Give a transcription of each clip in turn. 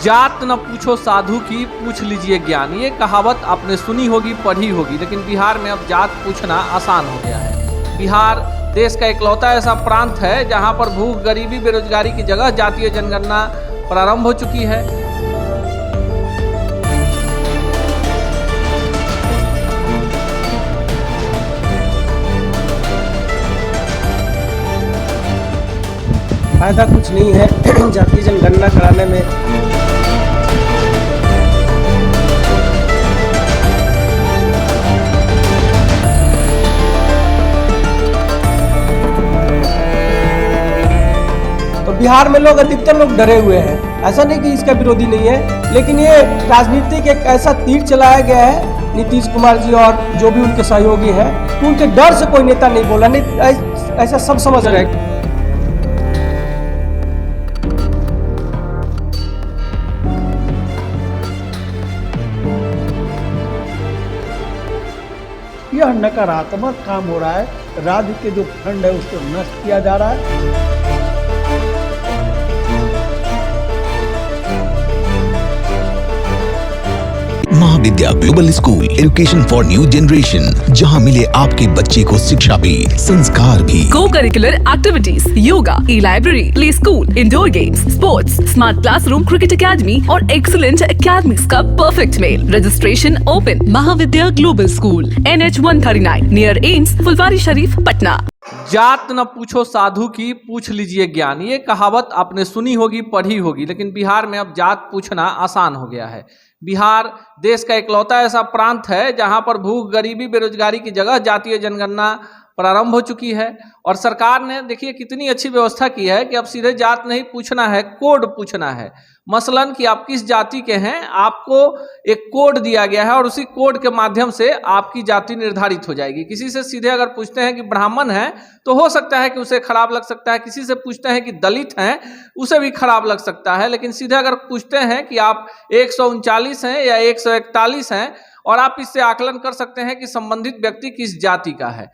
जात न पूछो साधु की, पूछ लीजिए ज्ञान। ये कहावत आपने सुनी होगी, पढ़ी होगी, लेकिन बिहार में अब जात पूछना आसान हो गया है। बिहार देश का इकलौता ऐसा प्रांत है जहां पर भूख, गरीबी, बेरोजगारी की जगह जातीय जनगणना प्रारंभ हो चुकी है। फायदा कुछ नहीं है जातीय जनगणना कराने में। तो बिहार में लोग, अधिकतर लोग डरे हुए हैं। ऐसा नहीं कि इसका विरोधी नहीं है, लेकिन ये राजनीतिक एक ऐसा तीर चलाया गया है नीतीश कुमार जी और जो भी उनके सहयोगी हैं, उनके डर से कोई नेता नहीं बोला, नहीं ऐसा सब समझ रहे हैं। यह नकारात्मक काम हो रहा है। राज्य के जो फंड है उसको नष्ट किया जा रहा है। Mahavidya global school, education for new generation, जहां मिले आपके बच्चे को शिक्षा भी, संस्कार भी। Cocurricular activities, yoga, e library, play school, indoor games, sports, smart classroom, cricket academy और एक्सीलेंट एकेडमीज का परफेक्ट मेल। Registration open. Mahavidya global school, NH 139 near AIIMS, Phulwari Sharif, Patna. जात न पूछो साधु की, पूछ लीजिए ज्ञान। ये कहावत आपने सुनी होगी, पढ़ी होगी, लेकिन बिहार में अब जात पूछना आसान हो गया है। बिहार देश का इकलौता ऐसा प्रांत है जहां पर भूख, गरीबी, बेरोजगारी की जगह जातीय जनगणना प्रारंभ हो चुकी है। और सरकार ने देखिए कितनी अच्छी व्यवस्था की है कि अब सीधे जात नहीं पूछना है, कोड पूछना है। मसलन कि आप किस जाति के हैं, आपको एक कोड दिया गया है और उसी कोड के माध्यम से आपकी जाति निर्धारित हो जाएगी। किसी से सीधे अगर पूछते हैं कि ब्राह्मण है तो हो सकता है कि उसे खराब लग सकता है, किसी से पूछते हैं कि दलित हैं उसे भी खराब लग सकता है, लेकिन सीधे अगर पूछते हैं कि आप 139 हैं या 141 हैं और आप इससे आकलन कर सकते हैं कि संबंधित व्यक्ति किस जाति का है।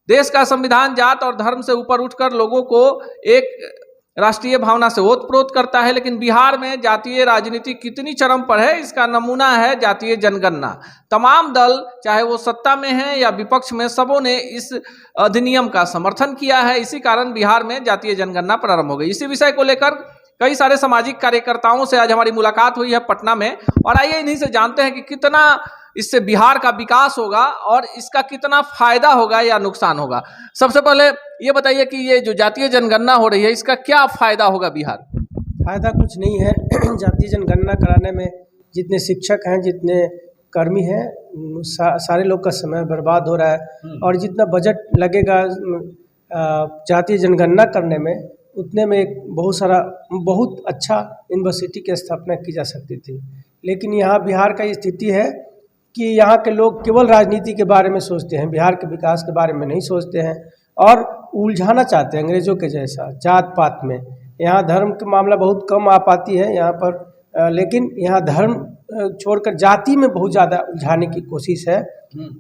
देश का संविधान जात और धर्म से ऊपर उठकर लोगों को एक राष्ट्रीय भावना से ओतप्रोत करता है, लेकिन बिहार में जातीय राजनीति कितनी चरम पर है इसका नमूना है जातीय जनगणना। तमाम दल, चाहे वो सत्ता में हैं या विपक्ष में, सबों ने इस अधिनियम का समर्थन किया है। इसी कारण बिहार में जातीय जनगणना प्रारंभ हो गई। इसी विषय को लेकर कई सारे सामाजिक कार्यकर्ताओं से आज हमारी मुलाकात हुई है पटना में, और आइए इन्हीं से जानते हैं कि कितना इससे बिहार का विकास होगा और इसका कितना फायदा होगा या नुकसान होगा। सबसे पहले ये बताइए कि ये जो जातीय जनगणना हो रही है इसका क्या फायदा होगा बिहार? फायदा कुछ नहीं है जातीय जनगणना कराने में। जितने शिक्षक हैं, जितने कर्मी हैं, सारे लोग का समय बर्बाद हो रहा है, और जितना बजट लगेगा जातीय जनगणना करने में, उतने में एक बहुत अच्छा यूनिवर्सिटी की स्थापना की जा सकती थी। लेकिन यहाँ बिहार का स्थिति है कि यहाँ के लोग केवल राजनीति के बारे में सोचते हैं, बिहार के विकास के बारे में नहीं सोचते हैं, और उलझाना चाहते हैं अंग्रेजों के जैसा जात पात में। यहाँ धर्म का मामला बहुत कम आ पाती है यहाँ पर, लेकिन यहाँ धर्म छोड़कर जाति में बहुत ज़्यादा उलझाने की कोशिश है।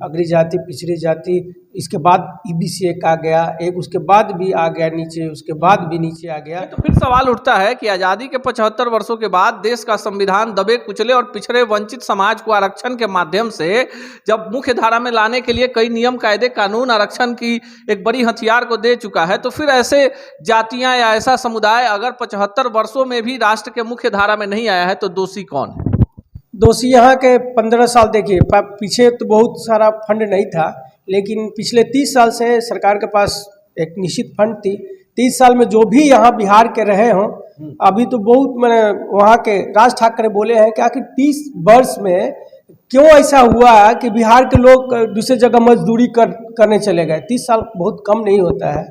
अगली जाति, पिछड़ी जाति, इसके बाद EBC एक आ गया, एक उसके बाद भी आ गया नीचे, उसके बाद भी नीचे आ गया। तो फिर सवाल उठता है कि आज़ादी के 75 वर्षों के बाद देश का संविधान दबे कुचले और पिछड़े वंचित समाज को आरक्षण के माध्यम से जब मुख्य धारा में लाने के लिए कई नियम, कायदे, कानून आरक्षण की एक बड़ी हथियार को दे चुका है, तो फिर ऐसे जातियां या ऐसा समुदाय अगर 75 वर्षों में भी राष्ट्र के मुख्य धारा में नहीं आया है तो दोषी कौन है? दोषी यहाँ के 15 साल, देखिए पीछे तो बहुत सारा फंड नहीं था, लेकिन पिछले 30 साल से सरकार के पास एक निश्चित फंड थी। 30 साल में जो भी यहाँ बिहार के रहे हों, अभी तो बहुत, मैंने वहाँ के राज ठाकरे बोले हैं कि आखिर 30 वर्ष में क्यों ऐसा हुआ कि बिहार के लोग दूसरी जगह मजदूरी करने चले गए। 30 साल बहुत कम नहीं होता है।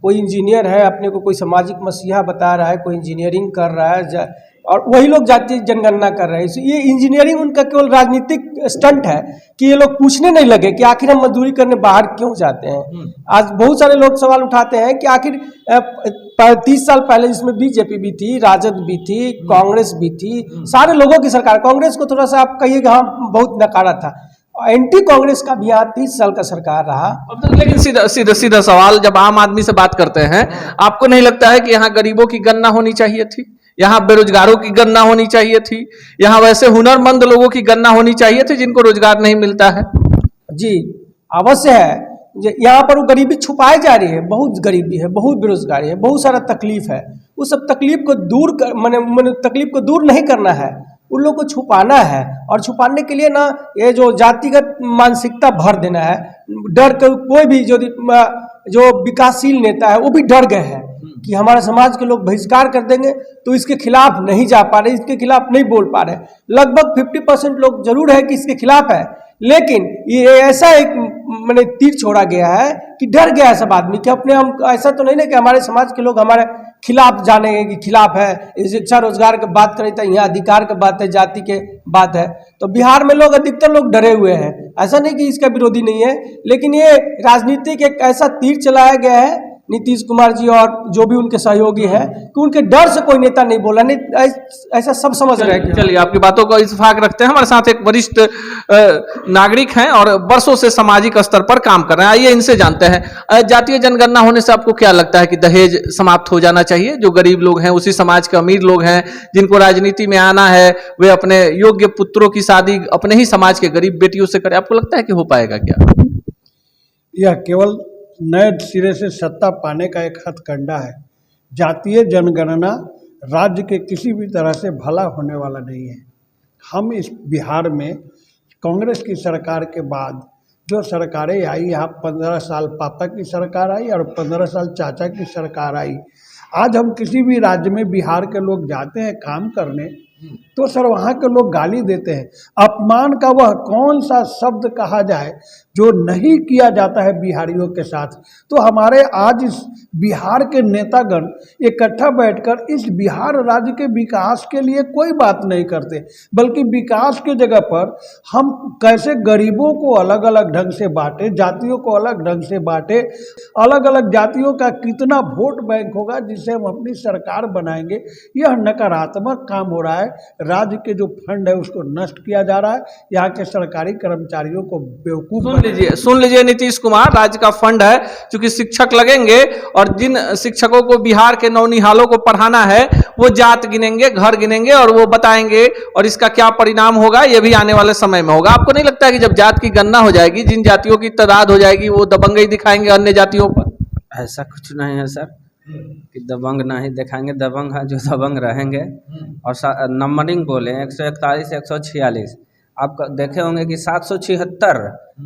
कोई इंजीनियर है, अपने को कोई सामाजिक मसीहा बता रहा है, कोई इंजीनियरिंग कर रहा है, और वही लोग जातीय जनगणना कर रहे हैं। ये इंजीनियरिंग उनका केवल राजनीतिक स्टंट है कि ये लोग पूछने नहीं लगे कि आखिर हम मजदूरी करने बाहर क्यों जाते हैं। आज बहुत सारे लोग सवाल उठाते हैं कि आखिर 30 साल पहले जिसमें बीजेपी भी थी, राजद भी थी, कांग्रेस भी थी, सारे लोगों की सरकार, कांग्रेस को थोड़ा सा आप कहिए कि हाँ बहुत नकारा था, एंटी कांग्रेस का भी यहाँ 30 साल का सरकार रहा। लेकिन सीधा सवाल, जब आम आदमी से बात करते हैं, आपको नहीं लगता है कि यहाँ गरीबों की गणना होनी चाहिए थी? यहाँ बेरोजगारों की गणना होनी चाहिए थी, यहाँ वैसे हुनरमंद लोगों की गणना होनी चाहिए थी जिनको रोजगार नहीं मिलता है। जी अवश्य है। यहाँ पर वो गरीबी छुपाई जा रही है, बहुत गरीबी है, बहुत बेरोजगारी है, बहुत सारा तकलीफ है। उस सब तकलीफ को दूर कर मैंने तकलीफ को दूर नहीं करना है, उन लोगों को छुपाना है। और छुपाने के लिए ना ये जो जातिगत मानसिकता भर देना है, डर कर कोई भी जो विकासशील नेता है वो भी डर गए हैं कि हमारे समाज के लोग बहिष्कार कर देंगे, तो इसके खिलाफ नहीं जा पा रहे, इसके खिलाफ नहीं बोल पा रहे। लगभग 50% लोग जरूर है कि इसके खिलाफ है, लेकिन ये ऐसा एक मैंने तीर छोड़ा गया है कि डर गया है सब आदमी कि अपने हम ऐसा तो नहीं ना कि हमारे समाज के लोग हमारे खिलाफ जानेंगे कि खिलाफ है। शिक्षा रोजगार की बात करें तो यहाँ अधिकार की बात है, जाति के बात है। तो बिहार में लोग अधिकतर लोग डरे हुए हैं, ऐसा नहीं कि इसका विरोधी नहीं है, लेकिन ये राजनीतिक एक ऐसा तीर चलाया गया है नीतीश कुमार जी और जो भी उनके सहयोगी हैं कि उनके डर से कोई नेता नहीं बोला, नहीं ऐसा सब समझ रहे हैं। चलिए आपकी बातों को इत्तेफाक रखते हैं। हमारे साथ एक वरिष्ठ नागरिक हैं और वर्षों से सामाजिक स्तर पर काम कर रहे हैं, आइए इनसे जानते हैं। जातीय जनगणना होने से आपको क्या लगता है कि दहेज समाप्त हो जाना चाहिए? जो गरीब लोग हैं, उसी समाज के अमीर लोग हैं जिनको राजनीति में आना है, वे अपने योग्य पुत्रों की शादी अपने ही समाज के गरीब बेटियों से करें, आपको लगता है कि हो पाएगा क्या? यह केवल नए सिरे से सत्ता पाने का एक हथकंडा है। जातीय जनगणना राज्य के किसी भी तरह से भला होने वाला नहीं है। हम इस बिहार में कांग्रेस की सरकार के बाद जो सरकारें आई, यहाँ 15 साल पापा की सरकार आई और 15 साल चाचा की सरकार आई। आज हम किसी भी राज्य में बिहार के लोग जाते हैं काम करने तो सर वहाँ के लोग गाली देते हैं। अपमान का वह कौन सा शब्द कहा जाए जो नहीं किया जाता है बिहारियों के साथ। तो हमारे आज इस बिहार के नेतागण इकट्ठा बैठकर इस बिहार राज्य के विकास के लिए कोई बात नहीं करते, बल्कि विकास की जगह पर हम कैसे गरीबों को अलग अलग ढंग से बांटे, जातियों को अलग ढंग से बांटे, अलग अलग जातियों का कितना वोट बैंक होगा जिससे हम अपनी सरकार बनाएंगे। यह नकारात्मक काम हो रहा है। राज्य के जो फंड है उसको नष्ट किया जा रहा है। यहाँ के सरकारी कर्मचारियों को बेवकूफ सुन लीजिए नीतीश कुमार, राज्य का फंड है, चूंकि शिक्षक लगेंगे और जिन शिक्षकों को बिहार के नौनिहालों को पढ़ाना है वो जात गिनेंगे, घर गिनेंगे और वो बताएंगे, और इसका क्या परिणाम होगा ये भी आने वाले समय में होगा। आपको नहीं लगता है कि जब जात की गणना हो जाएगी, जिन जातियों की तादाद हो जाएगी, वो दबंगई दिखाएंगे अन्य जातियों पर? ऐसा कुछ नहीं है सर कि दबंग नहीं दिखाएंगे। दबंग है जो दबंग रहेंगे। और नंबरिंग बोले 141, 146, आप देखे होंगे कि 776,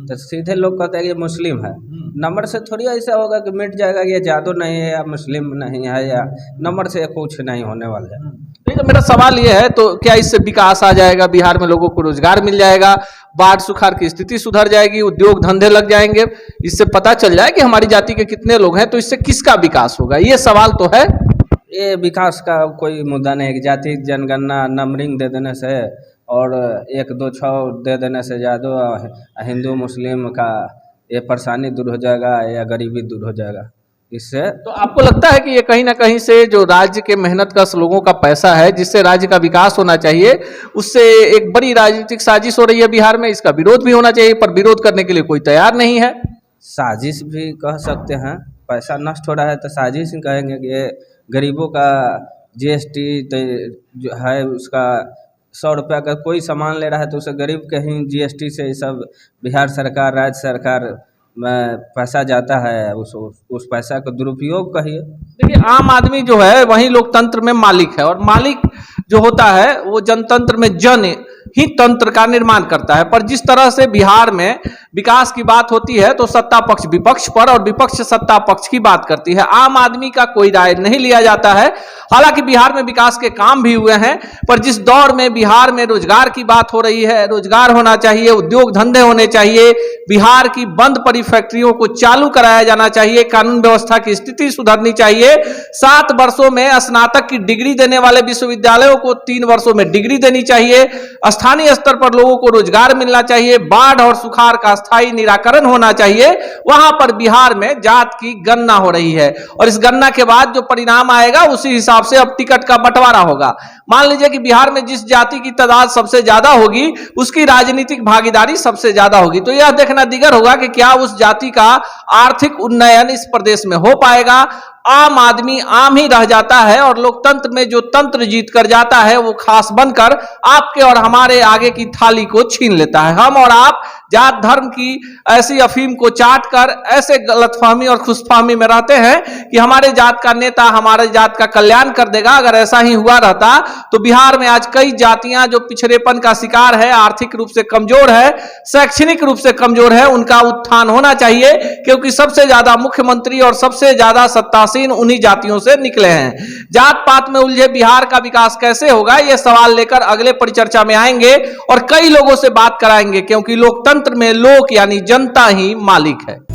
तो सीधे लोग कहते हैं कि मुस्लिम है। नंबर से थोड़ी ऐसा होगा कि मिट जाएगा ये जादू नहीं है या मुस्लिम नहीं है, या नंबर से कुछ नहीं होने वाला है। नहीं, तो मेरा सवाल ये है, तो क्या इससे विकास आ जाएगा, बिहार में लोगों को रोजगार मिल जाएगा, बाढ़ सुखाड़ की स्थिति सुधर जाएगी, उद्योग धंधे लग जाएंगे, इससे पता चल जाए कि हमारी जाति के कितने लोग हैं, तो इससे किसका विकास होगा? ये सवाल तो है। ये विकास का कोई मुद्दा नहीं है कि जाति जनगणना नंबरिंग दे देने से और 1, 2, 6 दे देने से ज़्यादा हिंदू मुस्लिम का ये परेशानी दूर हो जाएगा या गरीबी दूर हो जाएगा इससे। तो आपको लगता है कि ये कहीं ना कहीं से जो राज्य के मेहनत कश लोगों का पैसा है, जिससे राज्य का विकास होना चाहिए, उससे एक बड़ी राजनीतिक साजिश हो रही है बिहार में? इसका विरोध भी होना चाहिए, पर विरोध करने के लिए कोई तैयार नहीं है। साजिश भी कह सकते हैं। पैसा नष्ट हो रहा है तो साजिश ही कहेंगे कि ये गरीबों का GST जो है उसका 100 रुपया का कोई सामान ले रहा है तो उसे गरीब के ही GST से सब बिहार सरकार, राज्य सरकार में पैसा जाता है, उस पैसा का दुरुपयोग कहिए। देखिए, आम आदमी जो है वही लोकतंत्र में मालिक है, और मालिक जो होता है वो जनतंत्र में जन ही तंत्र का निर्माण करता है। पर जिस तरह से बिहार में विकास की बात होती है तो सत्ता पक्ष विपक्ष पर और विपक्ष सत्ता पक्ष की बात करती है, आम आदमी का कोई राय नहीं लिया जाता है। हालांकि बिहार में विकास के काम भी हुए हैं, पर जिस दौर में बिहार में रोजगार की बात हो रही है, रोजगार होना चाहिए, उद्योग धंधे होने चाहिए, बिहार की बंद पड़ी फैक्ट्रियों को चालू कराया जाना चाहिए, कानून व्यवस्था की स्थिति सुधरनी चाहिए, 7 वर्षों में स्नातक की डिग्री देने वाले विश्वविद्यालयों को 3 वर्षों में डिग्री देनी चाहिए, स्थानीय स्तर पर लोगों को रोजगार मिलना चाहिए, बाढ़ और सुखाड़ का स्थायी निराकरण होना चाहिए। वहां पर बिहार में जात की गणना हो रही है और इस गणना के बाद जो परिणाम आएगा उसी हिसाब से अब टिकट का बंटवारा होगा। मान लीजिए कि बिहार में जिस जाति की तादाद सबसे ज्यादा होगी उसकी राजनीतिक भागीदारी सबसे ज्यादा होगी, तो यह देखना दिगर होगा कि क्या उस जाति का आर्थिक उन्नयन इस प्रदेश में हो पाएगा। आम आदमी आम ही रह जाता है और लोकतंत्र में जो तंत्र जीत कर जाता है वो खास बनकर आपके और हमारे आगे की थाली को छीन लेता है। हम और आप जात धर्म की ऐसी अफीम को चाट कर ऐसे गलतफहमी और खुशफहमी में रहते हैं कि हमारे जात का नेता हमारे जात का कल्याण कर देगा। अगर ऐसा ही हुआ रहता तो बिहार में आज कई जातियां जो पिछड़ेपन का शिकार है, आर्थिक रूप से कमजोर है, शैक्षणिक रूप से कमजोर है, उनका उत्थान होना चाहिए, क्योंकि सबसे ज्यादा मुख्यमंत्री और सबसे ज्यादा सत्तासीन उन्हीं जातियों से निकले हैं। जात पात में उलझे बिहार का विकास कैसे होगा, यह सवाल लेकर अगले परिचर्चा में आएंगे और कई लोगों से बात कराएंगे, क्योंकि लोकतंत्र में लोक यानी जनता ही मालिक है।